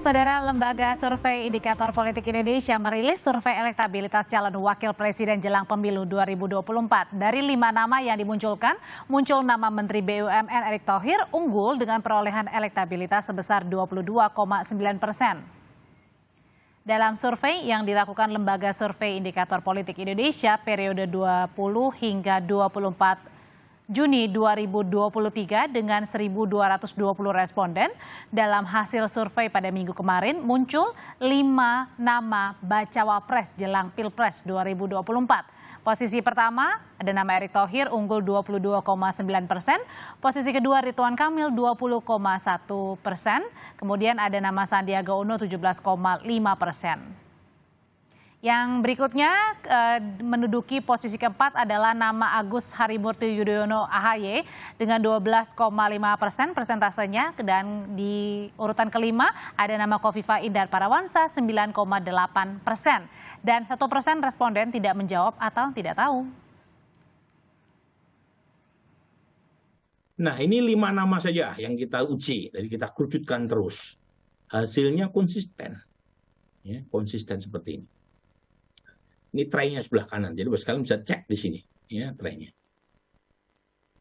Saudara, Lembaga Survei Indikator Politik Indonesia merilis survei elektabilitas calon wakil presiden jelang pemilu 2024. Dari 5 nama yang dimunculkan, muncul nama Menteri BUMN Erick Thohir unggul dengan perolehan elektabilitas sebesar 22,9%. Dalam survei yang dilakukan Lembaga Survei Indikator Politik Indonesia periode 20 hingga 24 Juni 2023 dengan 1.220 responden, dalam hasil survei pada minggu kemarin muncul 5 nama bacawa pres jelang Pilpres 2024. Posisi pertama ada nama Erick Thohir unggul 22,9%, posisi kedua Ridwan Kamil 20,1%, kemudian ada nama Sandiaga Uno 17,5%. Yang berikutnya menduduki posisi keempat adalah nama Agus Harimurti Yudhoyono AHY dengan 12,5% persentasenya, dan di urutan kelima ada nama Khofifah Indar Parawansa 9,8%, dan 1% responden tidak menjawab atau tidak tahu. Nah, ini 5 nama saja yang kita uji, jadi kita kerucutkan terus. Hasilnya konsisten, ya, konsisten seperti ini. Ini traynya sebelah kanan, jadi sekalian bisa cek di sini, ya, traynya.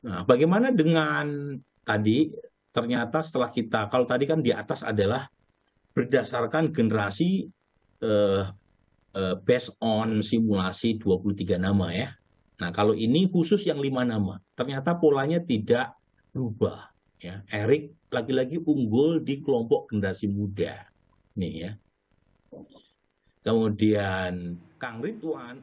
Nah, bagaimana dengan tadi? Ternyata setelah kita, kalau tadi kan di atas adalah berdasarkan generasi based on simulasi 23 nama ya. Nah, kalau ini khusus yang 5 nama, ternyata polanya tidak berubah. Ya. Erick lagi-lagi unggul di kelompok generasi muda, nih ya. Kemudian Kang Ridwan.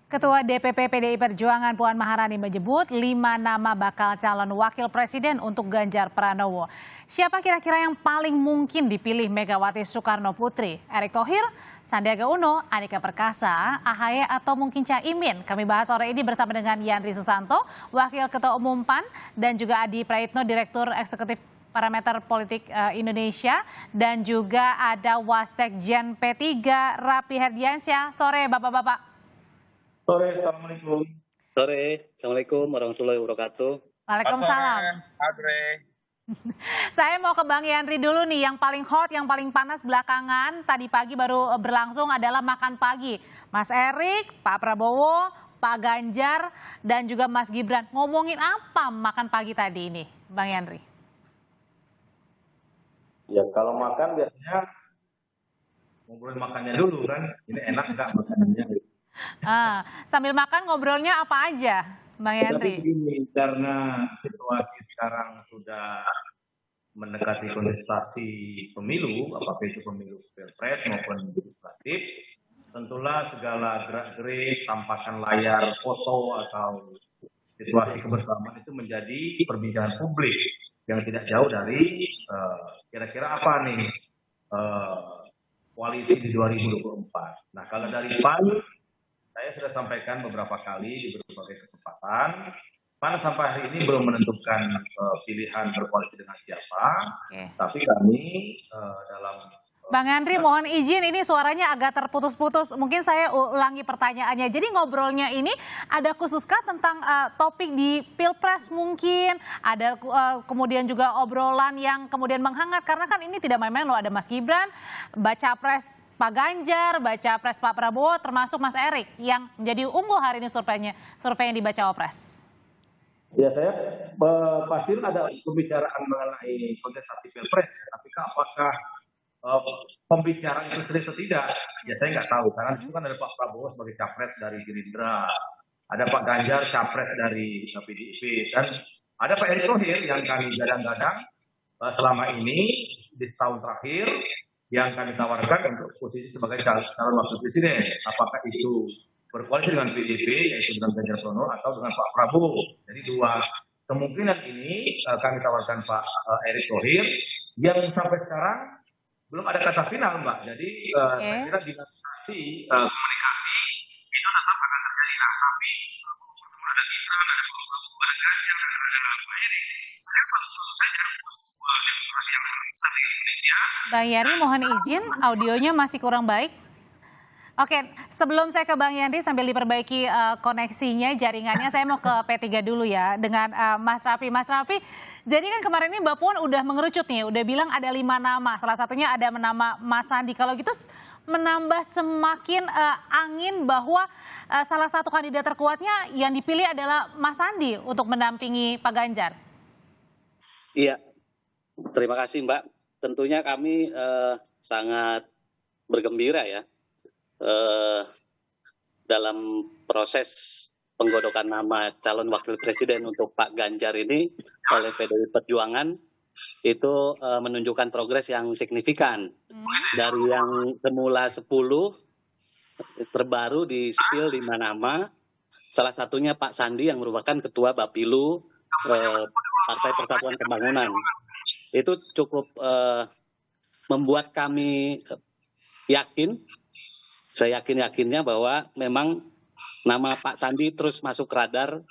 Ketua DPP PDI Perjuangan Puan Maharani menyebut 5 nama bakal calon wakil presiden untuk Ganjar Pranowo. Siapa kira-kira yang paling mungkin dipilih Megawati Soekarno Putri? Erick Thohir, Sandiaga Uno, Andika Perkasa, AHY, atau mungkin Caimin? Kami bahas sore ini bersama dengan Yandri Susanto, Wakil Ketua Umum PAN, dan juga Adi Praitno, Direktur Eksekutif Parameter Politik Indonesia, dan juga ada Wasekjen P3 Rapi Herdiansyah. Sore Bapak-bapak. Sore, Assalamualaikum. Sore, Assalamualaikum warahmatullahi wabarakatuh. Waalaikumsalam. Adre. Saya mau ke Bang Yandri dulu nih, yang paling hot, yang paling panas belakangan tadi pagi baru berlangsung adalah makan pagi. Mas Erick, Pak Prabowo, Pak Ganjar, dan juga Mas Gibran. Ngomongin apa makan pagi tadi ini, Bang Yandri? Ya kalau makan biasanya ngobrolin makannya dulu kan. Ini enak nggak makanannya? Sambil makan ngobrolnya apa aja, Bang Yandri? Tapi begini, karena situasi sekarang sudah mendekati kontestasi pemilu, apakah itu pemilu Pilpres maupun legislatif, tentulah segala gerak-gerik, tampakan layar, foto atau situasi kebersamaan itu menjadi perbincangan publik yang tidak jauh dari kira-kira apa nih koalisi di 2024. Nah, kalau dari PAN, saya sudah sampaikan beberapa kali di berbagai kesempatan, PAN sampai hari ini belum menentukan pilihan berkoalisi dengan siapa, tapi kami dalam Bang Yandri, mohon izin, ini suaranya agak terputus-putus. Mungkin saya ulangi pertanyaannya. Jadi ngobrolnya ini ada khususkah tentang topik di Pilpres mungkin? Ada kemudian juga obrolan yang kemudian menghangat. Karena kan ini tidak main-main loh. Ada Mas Gibran, baca pres Pak Ganjar, baca pres Pak Prabowo, termasuk Mas Erick yang menjadi unggul hari ini survei yang dibaca Wapres. Ya, saya pasti ada pembicaraan mengenai kontestasi Pilpres. Tapi apakah pembicaraan itu serius atau tidak, ya saya nggak tahu, karena itu kan ada Pak Prabowo sebagai capres dari Gerindra, ada Pak Ganjar capres dari PDIP, dan ada Pak Erick Thohir yang kami gadang-gadang selama ini di setahun terakhir yang kami tawarkan untuk posisi sebagai calon wakil presiden, apakah itu berkoalisi dengan PDIP yaitu dengan Ganjar Pranowo atau dengan Pak Prabowo. Jadi 2 kemungkinan ini kami tawarkan Pak Erick Thohir, yang sampai sekarang belum ada kata final, Mbak. Jadi saya kira dinamikasi komunikasi itu tetap akan terjadi. Nah, tapi pertemuan ada Gibran, ada Pak Prabowo, ada Ganjar, ada Pak Erick. Saya tentu saja sebuah demokrasi yang sangat besar di Indonesia. Bang Yandri, mohon izin, audionya masih kurang baik. Oke, sebelum saya ke Bang Yandri sambil diperbaiki koneksinya, jaringannya, saya mau ke P3 dulu ya dengan Mas Rafi. Mas Rafi, jadi kan kemarin ini Mbak Puan udah mengerucut nih, udah bilang ada 5 nama, salah satunya ada nama Mas Sandi. Kalau gitu menambah semakin angin bahwa salah satu kandidat terkuatnya yang dipilih adalah Mas Sandi untuk mendampingi Pak Ganjar. Iya, terima kasih Mbak. Tentunya kami sangat bergembira ya dalam proses penggodokan nama calon wakil presiden untuk Pak Ganjar ini oleh PDI Perjuangan itu menunjukkan progres yang signifikan. Dari yang semula 10 terbaru di spill 5 nama, salah satunya Pak Sandi yang merupakan Ketua Bapilu Partai Persatuan Pembangunan. Itu cukup membuat kami yakin, seyakin-yakinnya bahwa memang nama Pak Sandi terus masuk radar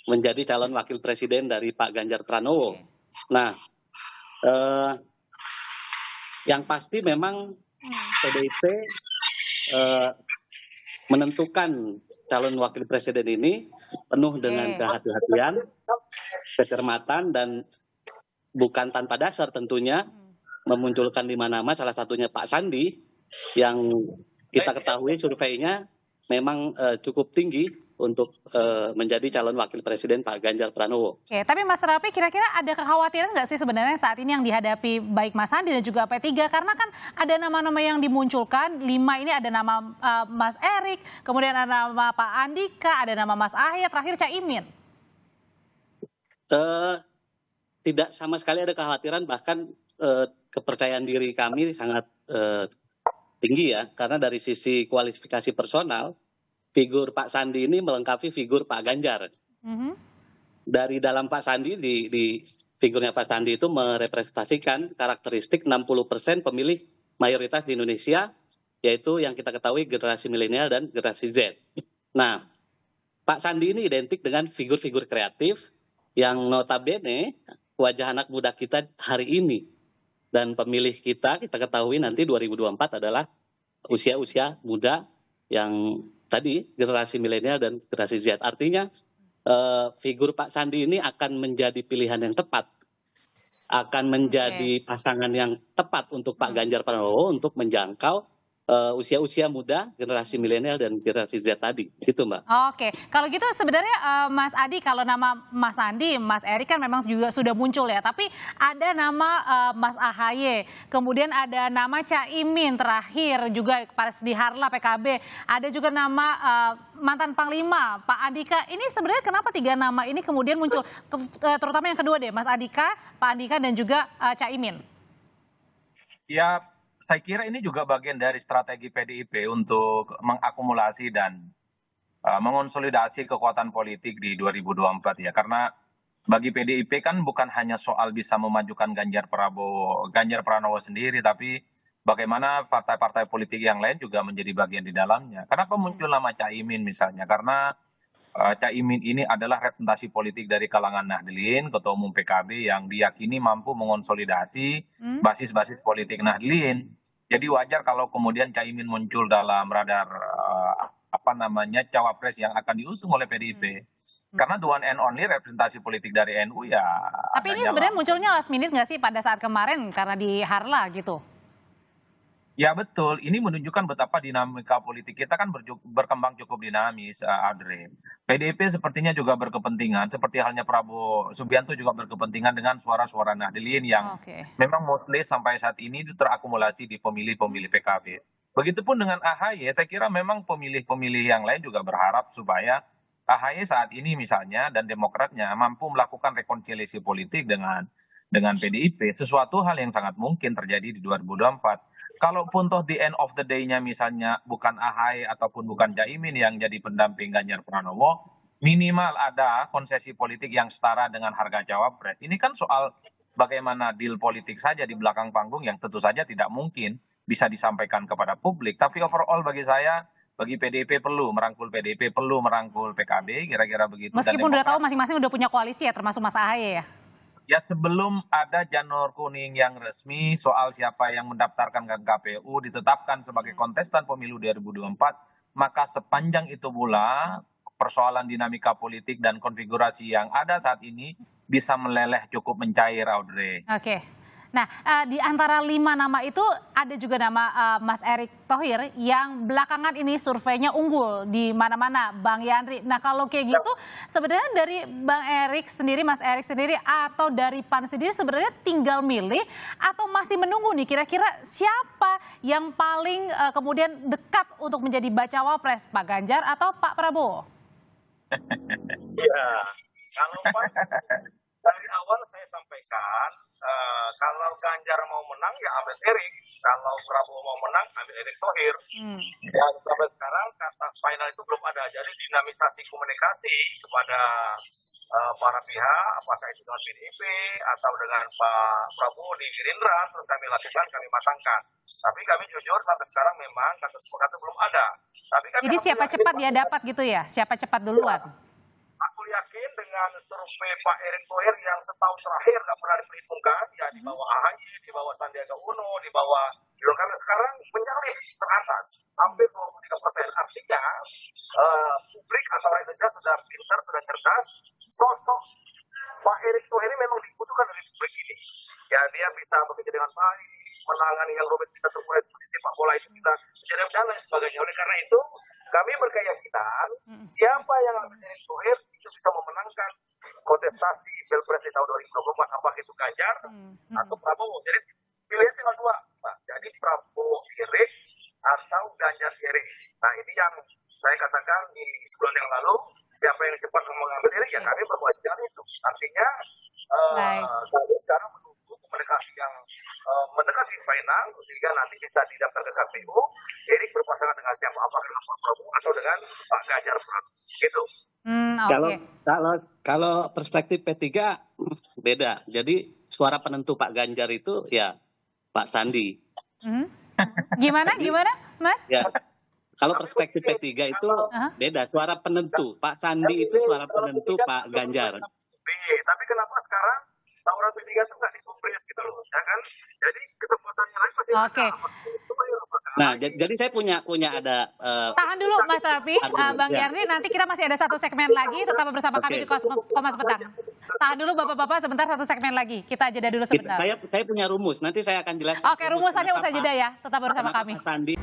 menjadi calon wakil presiden dari Pak Ganjar Pranowo. Nah, yang pasti memang PDIP menentukan calon wakil presiden ini penuh dengan kehati-hatian, kecermatan, dan bukan tanpa dasar tentunya memunculkan 5 nama, salah satunya Pak Sandi yang kita ketahui surveinya memang cukup tinggi untuk menjadi calon wakil presiden Pak Ganjar Pranowo. Oke, tapi Mas Rafi kira-kira ada kekhawatiran nggak sih sebenarnya saat ini yang dihadapi baik Mas Sandi dan juga P3? Karena kan ada nama-nama yang dimunculkan, 5 ini ada nama Mas Erik, kemudian ada nama Pak Andika, ada nama Mas Ahy, terakhir Caimin. Tidak sama sekali ada kekhawatiran, bahkan kepercayaan diri kami sangat tinggi ya, karena dari sisi kualifikasi personal, figur Pak Sandi ini melengkapi figur Pak Ganjar. Dari dalam Pak Sandi, di figurnya Pak Sandi itu merepresentasikan karakteristik 60% pemilih mayoritas di Indonesia, yaitu yang kita ketahui generasi milenial dan generasi Z. Nah, Pak Sandi ini identik dengan figur-figur kreatif yang notabene wajah anak muda kita hari ini. Dan pemilih kita ketahui nanti 2024 adalah usia-usia muda yang tadi generasi milenial dan generasi Z. Artinya figur Pak Sandi ini akan menjadi pilihan yang tepat, akan menjadi pasangan yang tepat untuk Pak Ganjar Pranowo untuk menjangkau usia-usia muda, generasi milenial dan generasi Z tadi, gitu Mbak. Oke, kalau gitu sebenarnya Mas Adi, kalau nama Mas Sandi, Mas Erik kan memang juga sudah muncul ya, tapi ada nama Mas Ahy, kemudian ada nama Caimin terakhir juga pas di Harla PKB, ada juga nama mantan Panglima Pak Andika. Ini sebenarnya kenapa 3 nama ini kemudian muncul, terutama yang kedua deh, Mas Andika, Pak Andika dan juga Caimin? Ya, saya kira ini juga bagian dari strategi PDIP untuk mengakumulasi dan mengonsolidasi kekuatan politik di 2024 ya. Karena bagi PDIP kan bukan hanya soal bisa memajukan Ganjar Pranowo sendiri, tapi bagaimana partai-partai politik yang lain juga menjadi bagian di dalamnya. Kenapa muncul nama Caimin misalnya? Karena Caimin ini adalah representasi politik dari kalangan Nahdlin, Ketua Umum PKB yang diyakini mampu mengonsolidasi basis-basis politik Nahdlin. Jadi wajar kalau kemudian Caimin muncul dalam radar cawapres yang akan diusung oleh PDIP. Karena the one and only representasi politik dari NU ya. Tapi ini sebenarnya munculnya last minute nggak sih pada saat kemarin karena di Harla gitu? Ya betul, ini menunjukkan betapa dinamika politik kita kan berkembang cukup dinamis, Audrey. PDIP sepertinya juga berkepentingan, seperti halnya Prabowo Subianto juga berkepentingan dengan suara-suara Nahdlin yang memang mostly sampai saat ini itu terakumulasi di pemilih-pemilih PKB. Begitupun dengan AHY, saya kira memang pemilih-pemilih yang lain juga berharap supaya AHY saat ini misalnya dan Demokratnya mampu melakukan rekonsiliasi politik dengan PDIP, sesuatu hal yang sangat mungkin terjadi di 2024. Kalaupun toh the end of the day-nya misalnya bukan AHY ataupun bukan Caimin yang jadi pendamping Ganjar Pranowo, minimal ada konsesi politik yang setara dengan harga cawapres. Ini kan soal bagaimana deal politik saja di belakang panggung yang tentu saja tidak mungkin bisa disampaikan kepada publik. Tapi overall bagi saya, bagi PDIP perlu merangkul PDIP, perlu merangkul PKB, kira-kira begitu. Meskipun udah tahu masing-masing udah punya koalisi ya, termasuk Mas Ahy ya? Ya sebelum ada janur kuning yang resmi soal siapa yang mendaftarkan ke KPU ditetapkan sebagai kontestan pemilu 2024, maka sepanjang itu pula persoalan dinamika politik dan konfigurasi yang ada saat ini bisa meleleh cukup mencair, Audrey. Oke. Nah, di antara 5 nama itu ada juga nama Mas Erick Thohir yang belakangan ini surveinya unggul di mana-mana, Bang Yandri. Nah, kalau kayak gitu sebenarnya dari Bang Erick sendiri, Mas Erick sendiri atau dari PAN sendiri sebenarnya tinggal milih atau masih menunggu nih kira-kira siapa yang paling kemudian dekat untuk menjadi bacawa pres, Pak Ganjar atau Pak Prabowo? Ya, kalau dari awal saya sampaikan, kalau Ganjar mau menang ya ambil Erik, kalau Prabowo mau menang ambil Erick Thohir. Dan sampai sekarang kata final itu belum ada, jadi dinamisasi komunikasi kepada para pihak, apakah itu dengan PDIP atau dengan Pak Prabowo di Gerindra, terus kami lakukan, kami matangkan. Tapi kami jujur sampai sekarang memang kata sepakat itu belum ada. Tapi kami Jadi siapa cepat dia dapat gitu ya? Siapa cepat duluan? Aku yakin dengan survei Pak Erick Thohir yang setahun terakhir nggak pernah diperhitungkan, ya di bawah AHY, di bawah Sandiaga Uno, di bawah Ridwan Kamil, sekarang menyalip teratas, hampir 23%. Artinya publik atau rakyat Indonesia sudah pintar, sudah cerdas. Sosok Pak Erick Thohir ini memang dibutuhkan dari publik ini. Ya dia bisa bekerja dengan baik, menangani yang rumit bisa termulai seperti sepak bola itu bisa menjadi dan lain sebagainya. Oleh karena itu kami berkeyakinan siapa yang ambil Erick Thohir itu bisa memenangkan kontestasi Pilpres di tahun 2024, apakah itu Ganjar atau Prabowo. Jadi pilihan tinggal 2, Pak. Jadi Prabowo Erick atau Ganjar Erick. Nah ini yang saya katakan di sebulan yang lalu, siapa yang cepat mengambil Erick ya kami berkoalisi dengan itu. Artinya kami sekarang menunggu komunikasi yang mendekati final sehingga nanti bisa didaftar ke KPU. Erick berpasangan dengan siapa, apakah dengan Pak Prabowo atau dengan Pak Ganjar Pranowo. Gitu. Kalau perspektif P3 beda. Jadi suara penentu Pak Ganjar itu ya Pak Sandi. Gimana, Mas? Ya. Kalau perspektif P3 itu beda. Suara penentu Pak Sandi itu suara penentu Pak Ganjar. Tapi kenapa sekarang tawaran P3 itu nggak dikumpres gitu loh, ya kan? Jadi kesempatannya lain masih ada. Nah, jadi saya punya ada. Tahan dulu Mas Raffi, Bang Yandri, nanti kita masih ada satu segmen lagi, tetap bersama kami di Kompas Petang. Tahan dulu Bapak-bapak sebentar, satu segmen lagi. Kita jeda dulu sebentar. Saya punya rumus, nanti saya akan jelaskan. Oke, rumusannya usai jeda ya, tetap bersama kami. Sandi.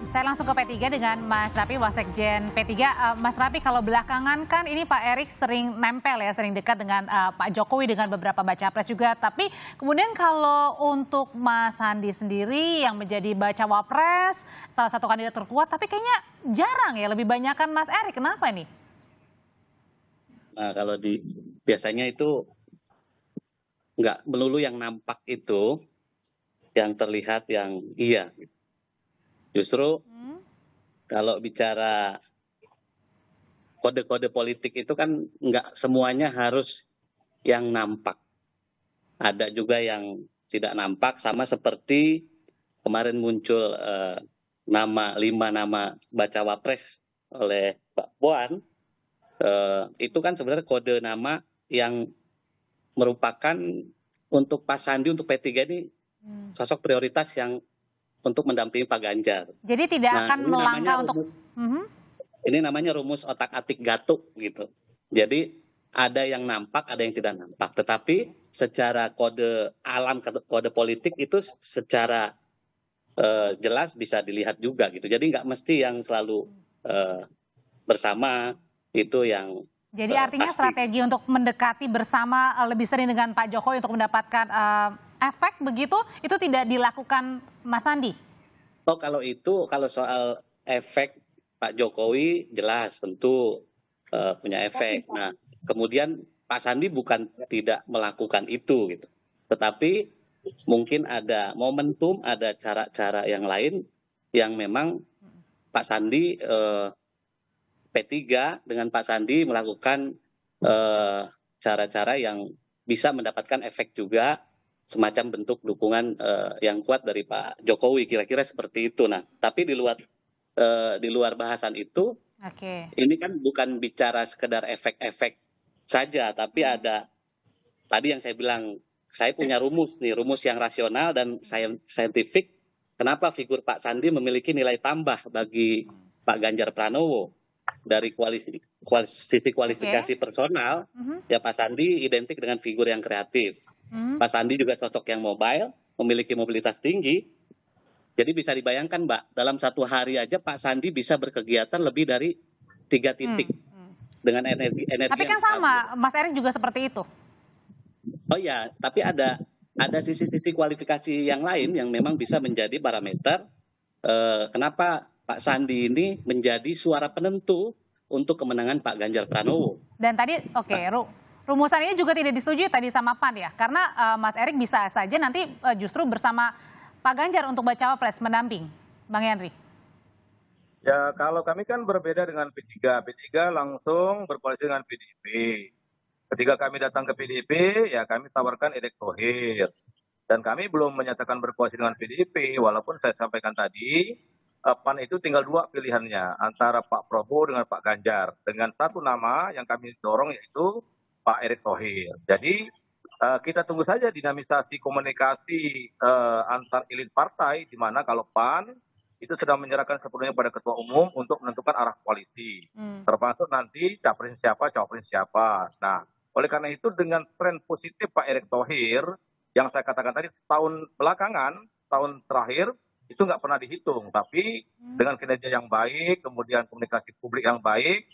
Saya langsung ke P3 dengan Mas Raffi, Wasekjen P3. Mas Raffi, kalau belakangan kan ini Pak Erick sering nempel ya, sering dekat dengan Pak Jokowi dengan beberapa baca pres juga. Tapi kemudian kalau untuk Mas Sandi sendiri yang menjadi bacawa pres, salah satu kandidat terkuat, tapi kayaknya jarang ya, lebih banyak kan Mas Erick. Kenapa nih? Nah, kalau biasanya itu nggak melulu yang nampak itu, yang terlihat yang iya. Justru kalau bicara kode-kode politik itu kan nggak semuanya harus yang nampak. Ada juga yang tidak nampak, sama seperti kemarin muncul 5 nama bacawa pres oleh Mbak Puan. Itu kan sebenarnya kode nama yang merupakan untuk Pak Sandi, untuk P3 ini sosok prioritas yang untuk mendampingi Pak Ganjar. Jadi tidak akan melangkah untuk... Ini namanya rumus otak-atik gatuk gitu. Jadi ada yang nampak, ada yang tidak nampak. Tetapi secara kode alam, kode politik itu secara jelas bisa dilihat juga gitu. Jadi nggak mesti yang selalu bersama itu yang jadi artinya pasti. Strategi untuk mendekati bersama lebih sering dengan Pak Jokowi untuk mendapatkan efek begitu, itu tidak dilakukan Mas Sandi? Oh, kalau soal efek Pak Jokowi jelas tentu punya efek. Nah, kemudian Pak Sandi bukan tidak melakukan itu gitu. Tetapi mungkin ada momentum, ada cara-cara yang lain yang memang Pak Sandi P3 dengan Pak Sandi melakukan cara-cara yang bisa mendapatkan efek juga, semacam bentuk dukungan yang kuat dari Pak Jokowi, kira-kira seperti itu. Nah, tapi di luar bahasan itu, ini kan bukan bicara sekedar efek-efek saja, tapi ada tadi yang saya bilang, saya punya rumus nih, rumus yang rasional dan saintifik. Kenapa figur Pak Sandi memiliki nilai tambah bagi Pak Ganjar Pranowo dari sisi kualifikasi personal? Ya Pak Sandi identik dengan figur yang kreatif. Pak Sandi juga sosok yang mobile, memiliki mobilitas tinggi. Jadi bisa dibayangkan Mbak, dalam satu hari aja Pak Sandi bisa berkegiatan lebih dari 3 titik dengan energi Tapi kan yang stabil. sama, Mas Erik juga seperti itu. Oh ya, tapi ada sisi-sisi kualifikasi yang lain yang memang bisa menjadi parameter kenapa Pak Sandi ini menjadi suara penentu untuk kemenangan Pak Ganjar Pranowo. Dan tadi rumusan ini juga tidak disetujui tadi sama PAN ya, karena Mas Erik bisa saja nanti justru bersama Pak Ganjar untuk bacawa pres mendamping, Bang Yandri. Ya, kalau kami kan berbeda dengan P3. P3 langsung berkoalisi dengan PDIP. Ketika kami datang ke PDIP, ya kami tawarkan Erick Thohir. Dan kami belum menyatakan berkoalisi dengan PDIP, walaupun saya sampaikan tadi, PAN itu tinggal 2 pilihannya, antara Pak Prabowo dengan Pak Ganjar. Dengan satu nama yang kami dorong yaitu Pak Erick Thohir. Jadi kita tunggu saja dinamisasi komunikasi antar elit partai, di mana kalau PAN itu sedang menyerahkan sepenuhnya pada Ketua Umum untuk menentukan arah koalisi. Termasuk nanti capres siapa, cawapres siapa. Nah, oleh karena itu dengan tren positif Pak Erick Thohir, yang saya katakan tadi setahun belakangan, tahun terakhir, itu nggak pernah dihitung. Tapi dengan kinerja yang baik, kemudian komunikasi publik yang baik,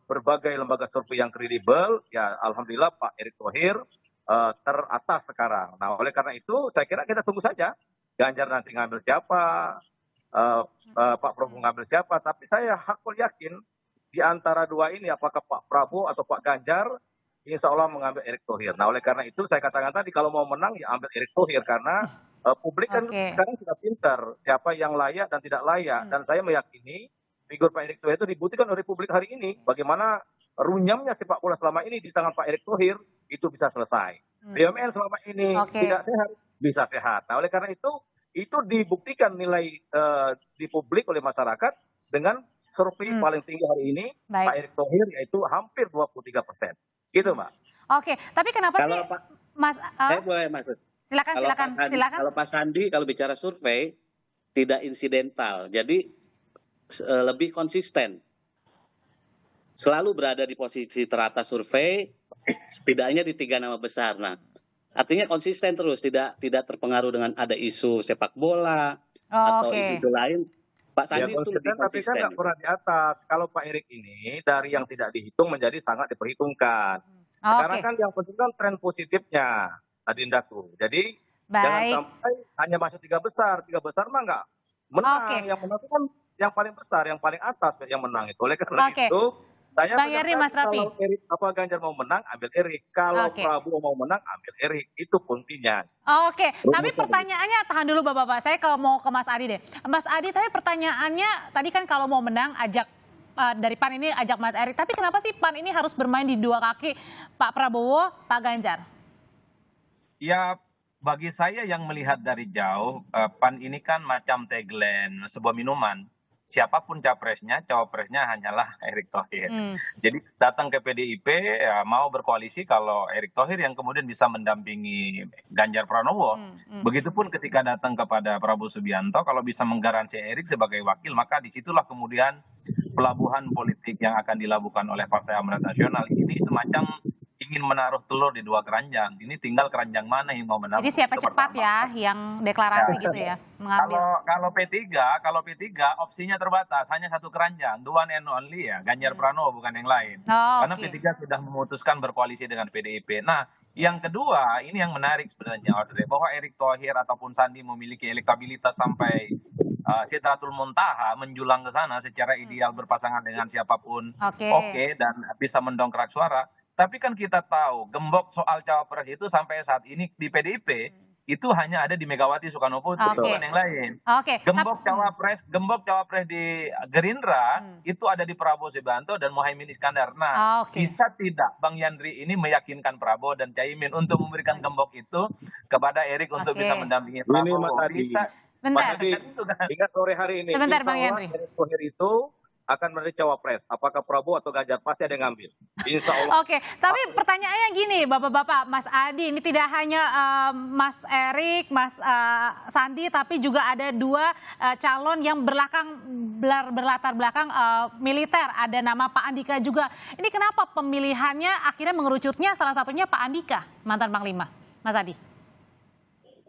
berbagai lembaga survei yang kredibel, ya alhamdulillah Pak Erick Thohir teratas sekarang. Nah, oleh karena itu saya kira kita tunggu saja. Ganjar nanti ngambil siapa, Pak Prabowo ngambil siapa, tapi saya hakul yakin di antara 2 ini apakah Pak Prabowo atau Pak Ganjar, insya Allah mengambil Erick Thohir. Nah, oleh karena itu saya katakan tadi kalau mau menang ya ambil Erick Thohir, karena publik kan sekarang sudah pintar siapa yang layak dan tidak layak. Dan saya meyakini figur Pak Erick Thohir itu dibuktikan oleh publik hari ini. Bagaimana runyamnya sepak bola selama ini di tangan Pak Erick Thohir itu bisa selesai. BUMN selama ini tidak sehat, bisa sehat. Nah, oleh karena itu dibuktikan nilai di publik oleh masyarakat dengan survei paling tinggi hari ini, Pak Erick Thohir, yaitu hampir 23%. Gitu, Mbak. Oke, tapi kenapa sih, Mas? Saya boleh maksud. Silakan. Kalau Pak Sandi, kalau bicara survei, tidak insidental. Jadi lebih konsisten. Selalu berada di posisi teratas survei, setidaknya di 3 nama besar. Nah, artinya konsisten terus, tidak terpengaruh dengan ada isu sepak bola atau isu lain. Pak Sandi itu lebih konsisten. Tapi kan nggak pernah di atas. Kalau Pak Erick ini dari yang tidak dihitung menjadi sangat diperhitungkan. Sekarang kan yang penting kan tren positifnya, Adindaku. Jadi jangan sampai hanya masuk 3 besar. 3 besar mah nggak menang. Yang menang itu kan yang paling besar, yang paling atas yang menang itu. Oleh karena itu saya Bang Yandri, Mas Rafi. Kalau Erick Ganjar mau menang, ambil Erick. Kalau Prabowo mau menang, ambil Erick. Itu kuncinya. Oke, tapi pertanyaannya, tahan dulu Bapak-Bapak. Saya kalau mau ke Mas Adi deh. Mas Adi, tapi pertanyaannya, tadi kan kalau mau menang, ajak dari PAN ini ajak Mas Erik. Tapi kenapa sih PAN ini harus bermain di 2 kaki, Pak Prabowo, Pak Ganjar? Ya, bagi saya yang melihat dari jauh, PAN ini kan macam tagline sebuah minuman. Siapapun capresnya, cawapresnya hanyalah Erick Thohir. Jadi datang ke PDIP ya, mau berkoalisi kalau Erick Thohir yang kemudian bisa mendampingi Ganjar Pranowo. Begitupun ketika datang kepada Prabowo Subianto, kalau bisa menggaransi Erick sebagai wakil, maka disitulah kemudian pelabuhan politik yang akan dilakukan oleh Partai Amanat Nasional ini semacam ingin menaruh telur di 2 keranjang. Ini tinggal keranjang mana yang mau menang. Jadi siapa cepat ya yang deklarasi gitu ya mengambil. Kalau P3 opsinya terbatas, hanya 1 keranjang, the one and only ya, Ganjar Pranowo bukan yang lain. Karena P3 sudah memutuskan berkoalisi dengan PDIP. Nah, yang kedua, ini yang menarik sebenarnya Audrey, bahwa Erick Thohir ataupun Sandi memiliki elektabilitas sampai Sidratul Muntaha menjulang ke sana secara ideal berpasangan dengan siapapun dan bisa mendongkrak suara. Tapi kan kita tahu gembok soal cawapres itu sampai saat ini di PDIP itu hanya ada di Megawati Soekarno Putri, bukan yang lain. Gembok cawapres di Gerindra itu ada di Prabowo Subianto dan Muhaimin Iskandar. Nah, bisa tidak Bang Yandri ini meyakinkan Prabowo dan Caimin untuk memberikan gembok itu kepada Erick untuk bisa mendampingi Prabowo? Mas Adi. Bentar. Hingga sore hari ini, Sebentar Bang Yandri. Erick Thohir itu akan menjadi cawapres. Apakah Prabowo atau Ganjar, pasti ada yang ngambil. Insya Allah. Oke, tapi pertanyaannya gini, Bapak-bapak, Mas Adi, ini tidak hanya Mas Erik, Mas Sandi, tapi juga ada dua calon yang berlatar belakang militer. Ada nama Pak Andika juga. Ini kenapa pemilihannya akhirnya mengerucutnya salah satunya Pak Andika, mantan Panglima, Mas Adi?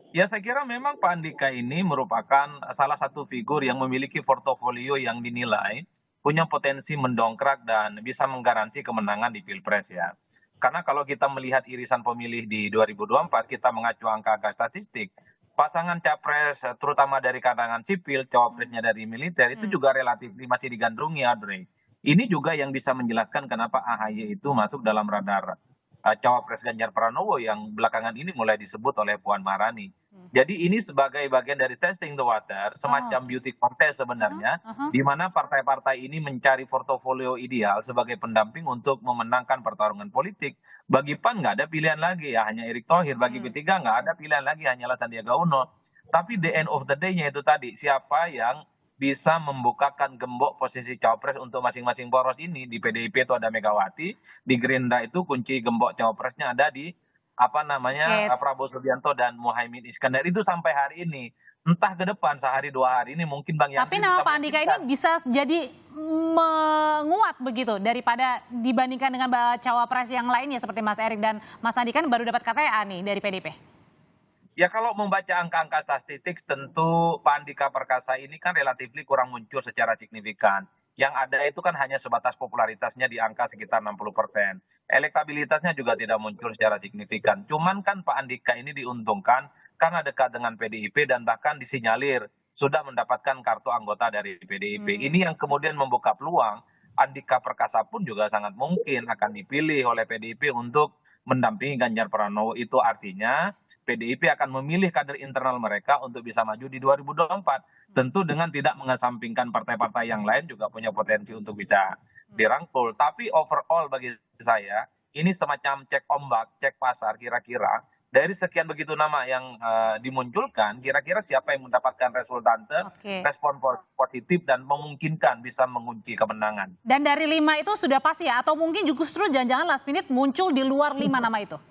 Ya saya kira memang Pak Andika ini merupakan salah satu figur yang memiliki portofolio yang dinilai punya potensi mendongkrak dan bisa menggaransi kemenangan di Pilpres ya. Karena kalau kita melihat irisan pemilih di 2024, kita mengacu angka-angka statistik, pasangan capres terutama dari kalangan sipil, cawapresnya dari militer itu juga relatif masih digandrungi, Audrey. Ini juga yang bisa menjelaskan kenapa AHY itu masuk dalam radar cawapres Ganjar Pranowo yang belakangan ini mulai disebut oleh Puan Maharani. Jadi ini sebagai bagian dari testing the water, semacam beauty contest sebenarnya, di mana partai-partai ini mencari portofolio ideal sebagai pendamping untuk memenangkan pertarungan politik. Bagi PAN nggak ada pilihan lagi ya, hanya Erick Thohir. Bagi P3 nggak ada pilihan lagi, hanyalah Sandiaga Uno. Tapi the end of the day-nya itu tadi, siapa yang bisa membukakan gembok posisi cawapres untuk masing-masing poros ini. Di PDIP itu ada Megawati, di Gerindra itu kunci gembok cawapresnya ada di Prabowo Subianto dan Muhaimin Iskandar. Itu sampai hari ini. Entah ke depan sehari 2 hari ini mungkin Bang Yandri. Tapi nama Pak Andika ini bisa jadi menguat begitu daripada dibandingkan dengan cawapres yang lainnya seperti Mas Erik dan Mas Sandi, kan baru dapat KTA nih dari PDIP. Ya kalau membaca angka-angka statistik tentu Pak Andika Perkasa ini kan relatif kurang muncul secara signifikan. Yang ada itu kan hanya sebatas popularitasnya di angka sekitar 60%. Elektabilitasnya juga tidak muncul secara signifikan. Cuman kan Pak Andika ini diuntungkan karena dekat dengan PDIP dan bahkan disinyalir sudah mendapatkan kartu anggota dari PDIP. Ini yang kemudian membuka peluang Andika Perkasa pun juga sangat mungkin akan dipilih oleh PDIP untuk mendampingi Ganjar Pranowo. Itu artinya PDIP akan memilih kader internal mereka untuk bisa maju di 2024. Tentu dengan tidak mengesampingkan partai-partai yang lain juga punya potensi untuk bisa dirangkul. Tapi overall bagi saya ini semacam cek ombak, cek pasar kira-kira. Dari sekian begitu nama yang dimunculkan, kira-kira siapa yang mendapatkan resultante, respon positif dan memungkinkan bisa mengunci kemenangan. Dan dari 5 itu sudah pasti ya? Atau mungkin justru jangan-jangan last minute muncul di luar 5 nama itu?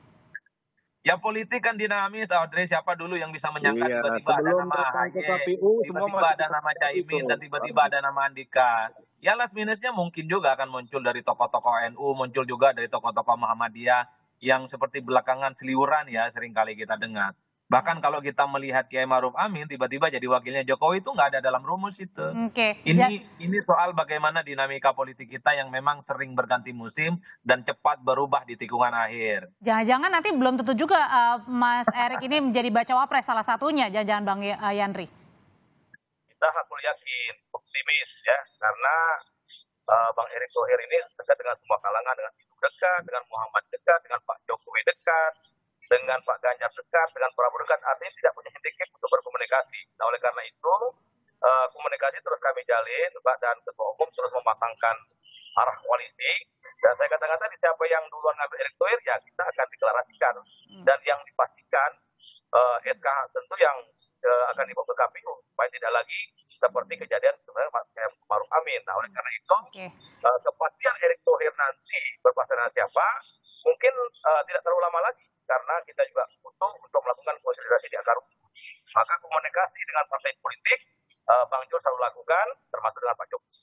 Ya politik kan dinamis, Audrey. Siapa dulu yang bisa menyangka tiba-tiba ada nama AHY, tiba-tiba ada nama Caimin, dan tiba-tiba ada nama Andika. Ya last minute-nya mungkin juga akan muncul dari tokoh-tokoh NU, muncul juga dari tokoh-tokoh Muhammadiyah, yang seperti belakangan seliuran ya sering kali kita dengar. Bahkan kalau kita melihat Kiai Maruf Amin tiba-tiba jadi wakilnya Jokowi itu nggak ada dalam rumus itu. Ini soal bagaimana dinamika politik kita yang memang sering berganti musim dan cepat berubah di tikungan akhir. Jangan-jangan nanti belum tentu juga Mas Erik ini menjadi bacawa pres salah satunya, jangan-jangan Bang Yandri. Kita aku yakin optimis ya, karena Bang Erick Thohir ini dekat dengan semua kalangan, dengan dekat, dengan Muhammad dekat, dengan Pak Jokowi dekat, dengan Pak Ganjar dekat, dengan Prabowo dekat, artinya tidak punya handicap untuk berkomunikasi. Nah oleh karena itu komunikasi terus kami jalin, Pak, dan Ketua Umum terus mematangkan arah koalisi. Dan saya katakan tadi siapa yang duluan ngambil Erick Thohir ya kita akan deklarasikan. Dan yang dipastikan SK tentu yang akan dibawa ke KPU supaya tidak lagi seperti kejadian sebenarnya Pak Maruf Amin. Nah oleh karena itu kepastian Erick Thohir nanti berpasangan siapa mungkin tidak terlalu lama lagi karena kita juga butuh untuk melakukan konsolidasi di akar rumput. Maka komunikasi dengan partai politik Bang Jo selalu lakukan termasuk dengan Pak Jokowi.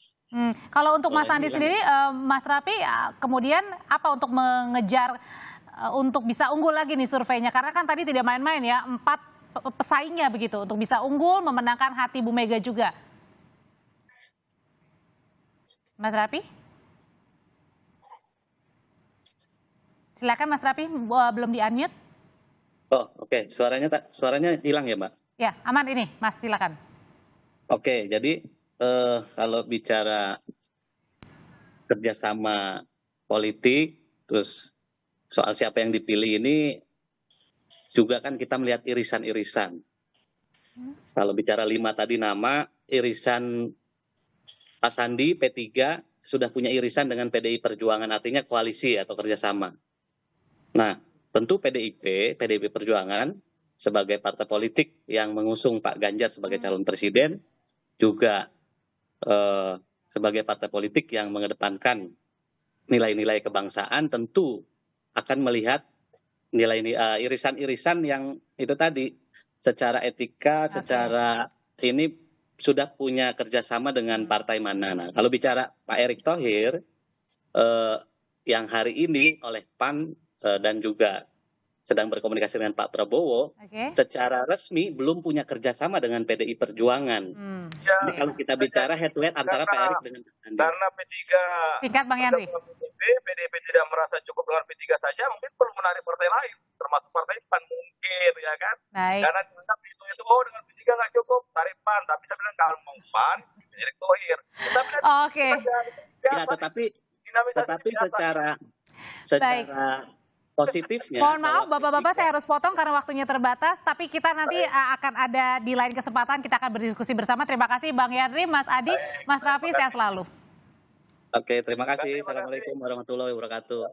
Kalau untuk Mas Andi sendiri, Mas Rapi, kemudian apa untuk mengejar untuk bisa unggul lagi nih surveinya? Karena kan tadi tidak main-main ya, 4 pesaingnya begitu untuk bisa unggul memenangkan hati Bu Mega juga. Mas Rapi? Silakan Mas Rapi, belum di-unmute. Oh, oke. Suaranya hilang ya, Mbak? Ya, aman ini, Mas, silakan. Oke, jadi kalau bicara kerjasama politik, terus soal siapa yang dipilih ini juga kan kita melihat irisan-irisan. Kalau bicara 5 tadi nama, irisan Pak Sandi, P3 sudah punya irisan dengan PDI Perjuangan, artinya koalisi atau kerjasama. Nah, tentu PDIP Perjuangan sebagai partai politik yang mengusung Pak Ganjar sebagai calon presiden juga sebagai partai politik yang mengedepankan nilai-nilai kebangsaan tentu akan melihat nilai irisan-irisan yang itu tadi secara etika, secara ini sudah punya kerjasama dengan partai mana. Nah, kalau bicara Pak Erick Thohir yang hari ini oleh PAN dan juga sedang berkomunikasi dengan Pak Prabowo, secara resmi belum punya kerjasama dengan PDI Perjuangan. Jadi kalau kita bicara head to head antara Pak Erick dengan Pak Sandi. Karena P3 Singkat Bang Yandri. PDIP tidak merasa cukup dengan P3 saja, mungkin perlu menarik partai lain, termasuk partai PAN mungkin, ya kan? Baik. Karena dianggap itu dengan P3 nggak cukup, tarik PAN. Tapi saya bilang kalau mau PAN, Erick Thohir. Oke. Ya, tetapi secara positifnya. Mohon maaf Bapak-bapak, saya harus potong karena waktunya terbatas, tapi kita nanti akan ada di lain kesempatan, kita akan berdiskusi bersama. Terima kasih Bang Yandri, Mas Adi, Mas Raffi, sehat selalu. Oke, terima kasih. Assalamualaikum warahmatullahi wabarakatuh.